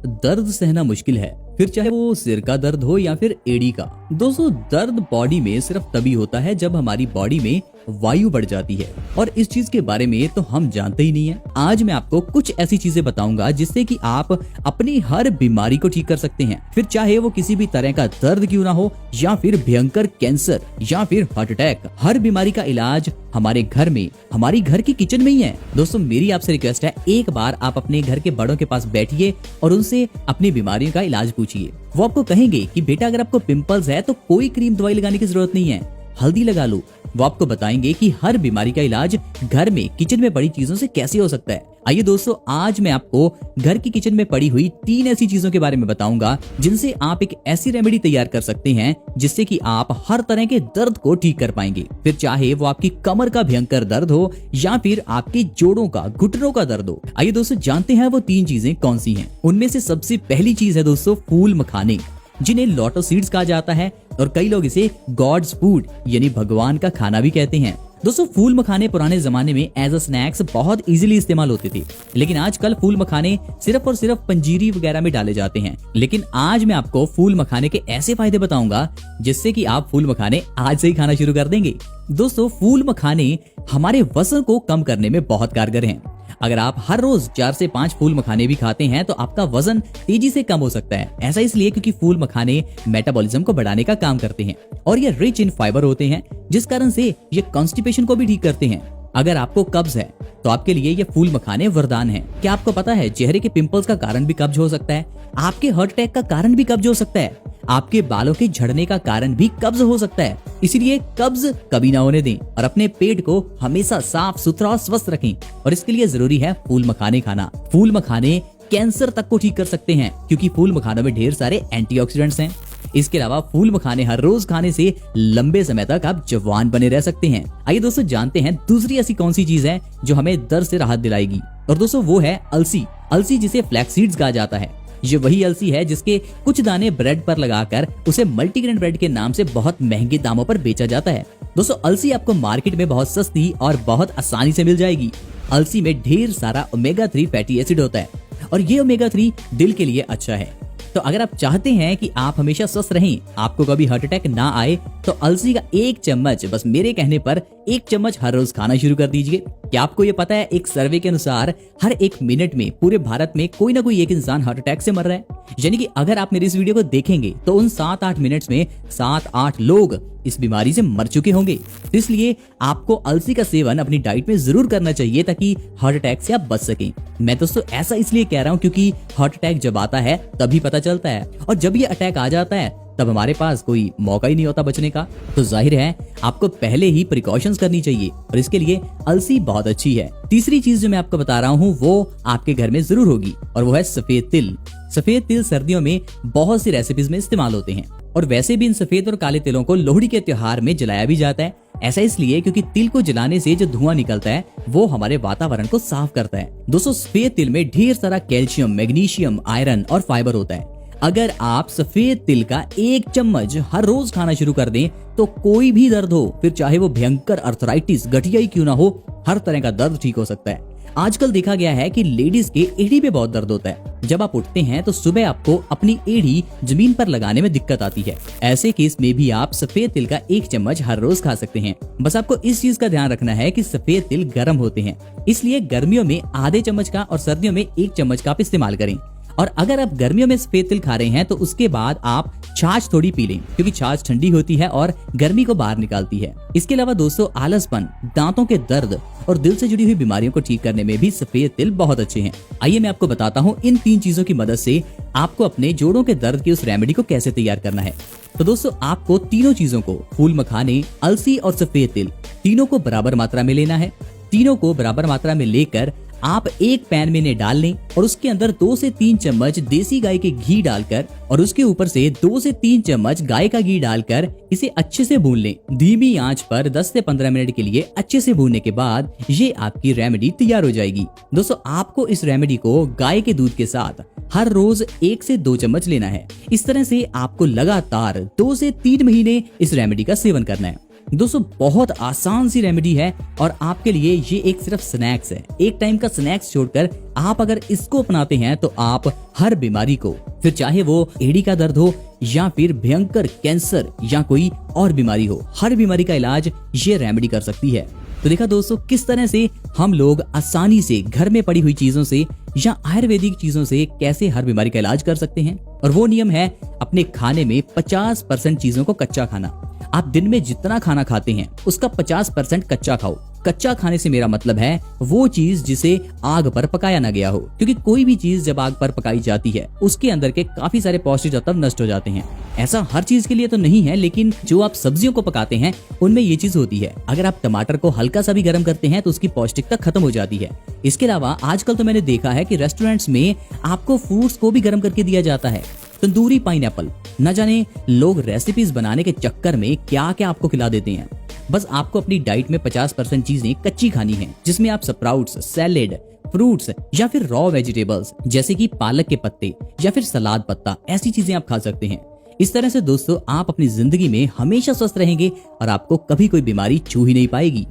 दर्द सहना मुश्किल है, फिर चाहे वो सिर का दर्द हो या फिर एड़ी का। दोस्तों, दर्द बॉडी में सिर्फ तभी होता है जब हमारी बॉडी में वायु बढ़ जाती है, और इस चीज के बारे में तो हम जानते ही नहीं है। आज मैं आपको कुछ ऐसी चीजें बताऊंगा जिससे कि आप अपनी हर बीमारी को ठीक कर सकते हैं, फिर चाहे वो किसी भी तरह का दर्द क्यों ना हो, या फिर भयंकर कैंसर या फिर हार्ट अटैक। हर बीमारी का इलाज हमारे घर में, हमारी घर की किचन में ही है। दोस्तों, मेरी आपसे रिक्वेस्ट है, एक बार आप अपने घर के बड़ों के पास बैठिए और उनसे अपनी बीमारियों का इलाज पूछिए। वो आपको कहेंगे कि बेटा, अगर आपको पिंपल्स है तो कोई क्रीम दवाई लगाने की जरूरत नहीं है, हल्दी लगा लो। वो आपको बताएंगे कि हर बीमारी का इलाज घर में, किचन में पड़ी चीजों से कैसे हो सकता है। आइए दोस्तों, आज मैं आपको घर की किचन में पड़ी हुई 3 ऐसी चीजों के बारे में बताऊंगा जिनसे आप एक ऐसी रेमेडी तैयार कर सकते हैं जिससे कि आप हर तरह के दर्द को ठीक कर पाएंगे, फिर चाहे वो आपकी कमर का भयंकर दर्द हो या फिर आपके जोड़ों का, घुटनों का दर्द हो। आइए दोस्तों, जानते हैं वो 3 चीजें कौन सी हैं। उनमें से सबसे पहली चीज है दोस्तों फूल मखाने, जिन्हें लोटस सीड्स कहा जाता है और कई लोग इसे गॉड्स फूड यानी भगवान का खाना भी कहते हैं। दोस्तों, फूल मखाने पुराने जमाने में एज अ स्नैक्स बहुत इजीली इस्तेमाल होते थे, लेकिन आजकल फूल मखाने सिर्फ और सिर्फ पंजीरी वगैरह में डाले जाते हैं। लेकिन आज मैं आपको फूल मखाने के ऐसे फायदे बताऊंगा जिससे कि आप फूल मखाने आज से ही खाना शुरू कर देंगे। दोस्तों, फूल मखाने हमारे वजन को कम करने में बहुत कारगर हैं। अगर आप हर रोज 4 से 5 फूल मखाने भी खाते हैं तो आपका वजन तेजी से कम हो सकता है। ऐसा इसलिए क्योंकि फूल मखाने मेटाबॉलिज्म को बढ़ाने का काम करते हैं और ये रिच इन फाइबर होते हैं, जिस कारण से ये कॉन्स्टिपेशन को भी ठीक करते हैं। अगर आपको कब्ज है तो आपके लिए ये फूल मखाने वरदान है। क्या आपको पता है, चेहरे के पिंपल्स का कारण भी कब्ज हो सकता है, आपके हार्ट अटैक का कारण भी कब्ज हो सकता है, आपके बालों के झड़ने का कारण भी कब्ज हो सकता है। इसीलिए कब्ज कभी ना होने दें और अपने पेट को हमेशा साफ सुथरा और स्वस्थ रखें, और इसके लिए जरूरी है फूल मखाने खाना। फूल मखाने कैंसर तक को ठीक कर सकते हैं क्योंकि फूल मखानों में ढेर सारे एंटीऑक्सीडेंट्स हैं। इसके अलावा फूल मखाने हर रोज खाने से लंबे समय तक आप जवान बने रह सकते हैं। आइए दोस्तों, जानते हैं दूसरी ऐसी कौन सी चीज है जो हमें दर्द से राहत दिलाएगी, और दोस्तों वो है अलसी। अलसी जिसे फ्लैक्स सीड्स कहा जाता है, ये वही अलसी है जिसके कुछ दाने ब्रेड पर लगाकर उसे मल्टीग्रेन ब्रेड के नाम से बहुत महंगे दामों पर बेचा जाता है। दोस्तों, अलसी आपको मार्केट में बहुत सस्ती और बहुत आसानी से मिल जाएगी। अलसी में ढेर सारा ओमेगा 3 फैटी एसिड होता है और ये ओमेगा 3 दिल के लिए अच्छा है। तो अगर आप चाहते हैं कि आप हमेशा स्वस्थ रहें, आपको कभी हार्ट अटैक ना आए, तो अलसी का 1 चम्मच, बस मेरे कहने पर 1 चम्मच हर रोज खाना शुरू कर दीजिए। क्या आपको ये पता है, एक सर्वे के अनुसार हर 1 मिनट में पूरे भारत में कोई ना कोई एक इंसान हार्ट अटैक से मर रहा है। यानी कि अगर आप मेरी इस वीडियो को देखेंगे तो उन 7-8 मिनट्स में 7-8 लोग इस बीमारी से मर चुके होंगे। इसलिए आपको अलसी का सेवन अपनी डाइट में जरूर करना चाहिए ताकि हार्ट अटैक से आप बच सकें। मैं दोस्तों ऐसा इसलिए कह रहा हूँ क्योंकि हार्ट अटैक जब आता है तभी पता चलता है, और जब ये अटैक आ जाता है तब हमारे पास कोई मौका ही नहीं होता बचने का। तो जाहिर है आपको पहले ही प्रिकॉशंस करनी चाहिए, और इसके लिए अलसी बहुत अच्छी है। तीसरी चीज जो मैं आपको बता रहा हूँ वो आपके घर में जरूर होगी, और वो है सफेद तिल। सफेद तिल सर्दियों में बहुत सी रेसिपीज में इस्तेमाल होते हैं, और वैसे भी इन सफेद और काले तिलों को लोहड़ी के त्योहार में जलाया भी जाता है। ऐसा इसलिए क्योंकि तिल को जलाने से जो धुआं निकलता है वो हमारे वातावरण को साफ करता है। दोस्तों, सफेद तिल में ढेर सारा कैल्शियम, मैग्नीशियम, आयरन और फाइबर होता है। अगर आप सफेद तिल का 1 चम्मच हर रोज खाना शुरू कर दें तो कोई भी दर्द हो, फिर चाहे वो भयंकर अर्थराइटिस, गठिया ही क्यों ना हो, हर तरह का दर्द ठीक हो सकता है। आजकल देखा गया है कि लेडीज के एड़ी पे बहुत दर्द होता है। जब आप उठते हैं तो सुबह आपको अपनी एड़ी जमीन पर लगाने में दिक्कत आती है। ऐसे केस में भी आप सफेद तिल का 1 चम्मच हर रोज खा सकते हैं। बस आपको इस चीज का ध्यान रखना है कि सफेद तिल गर्म होते हैं, इसलिए गर्मियों में आधे चम्मच का और सर्दियों में 1 चम्मच का आप इस्तेमाल करें। और अगर आप गर्मियों में सफेद तिल खा रहे हैं तो उसके बाद आप छाछ थोड़ी पी लें, क्योंकि छाछ ठंडी होती है और गर्मी को बाहर निकालती है। इसके अलावा दोस्तों, आलसपन, दांतों के दर्द और दिल से जुड़ी हुई बीमारियों को ठीक करने में भी सफेद तिल बहुत अच्छे हैं। आइए मैं आपको बताता हूँ इन 3 चीजों की मदद से आपको अपने जोड़ों के दर्द की उस रेमेडी को कैसे तैयार करना है। तो दोस्तों, आपको तीनों चीजों को, फूल मखाने, अलसी और सफेद तिल, तीनों को बराबर मात्रा में लेना है। तीनों को बराबर मात्रा में लेकर आप एक पैन में इन्हें डाल लें और उसके अंदर 2 से 3 चम्मच देसी गाय के घी डालकर और उसके ऊपर से 2 से 3 चम्मच गाय का घी डालकर इसे अच्छे से भून लें। धीमी आंच पर 10 से 15 मिनट के लिए अच्छे से भूनने के बाद ये आपकी रेमेडी तैयार हो जाएगी। दोस्तों, आपको इस रेमेडी को गाय के दूध के साथ हर रोज 1 से 2 चम्मच लेना है। इस तरह से आपको लगातार 2 से 3 महीने इस रेमेडी का सेवन करना है। दोस्तों बहुत आसान सी रेमेडी है और आपके लिए ये एक सिर्फ स्नैक्स है। एक टाइम का स्नैक्स छोड़कर आप अगर इसको अपनाते हैं तो आप हर बीमारी को, फिर चाहे वो एड़ी का दर्द हो या फिर भयंकर कैंसर या कोई और बीमारी हो, हर बीमारी का इलाज ये रेमेडी कर सकती है। तो देखा दोस्तों किस तरह से हम लोग आसानी से घर में पड़ी हुई चीजों से या आयुर्वेदिक चीजों से कैसे हर बीमारी का इलाज कर सकते हैं। और वो नियम है अपने खाने में 50% चीजों को कच्चा खाना। आप दिन में जितना खाना खाते हैं उसका 50% कच्चा खाओ। कच्चा खाने से मेरा मतलब है वो चीज जिसे आग पर पकाया ना गया हो, क्योंकि कोई भी चीज जब आग पर पकाई जाती है उसके अंदर के काफी सारे पौष्टिक तत्व नष्ट हो जाते हैं। ऐसा हर चीज के लिए तो नहीं है, लेकिन जो आप सब्जियों को पकाते हैं उनमें ये चीज होती है। अगर आप टमाटर को हल्का सा भी गर्म करते हैं तो उसकी पौष्टिकता खत्म हो जाती है। इसके अलावा आजकल तो मैंने देखा है कि रेस्टोरेंट्स में आपको फ्रूट्स को भी गर्म करके दिया जाता है। तंदूरी पाइनएप्पल, न जाने लोग रेसिपीज बनाने के चक्कर में क्या क्या आपको खिला देते हैं। बस आपको अपनी डाइट में 50% चीजें कच्ची खानी है, जिसमें आप स्प्राउट्स, सैलेड, फ्रूट्स या फिर रॉ वेजिटेबल्स जैसे कि पालक के पत्ते या फिर सलाद पत्ता, ऐसी चीजें आप खा सकते हैं। इस तरह से दोस्तों आप अपनी जिंदगी में हमेशा स्वस्थ रहेंगे और आपको कभी कोई बीमारी छू ही नहीं पाएगी।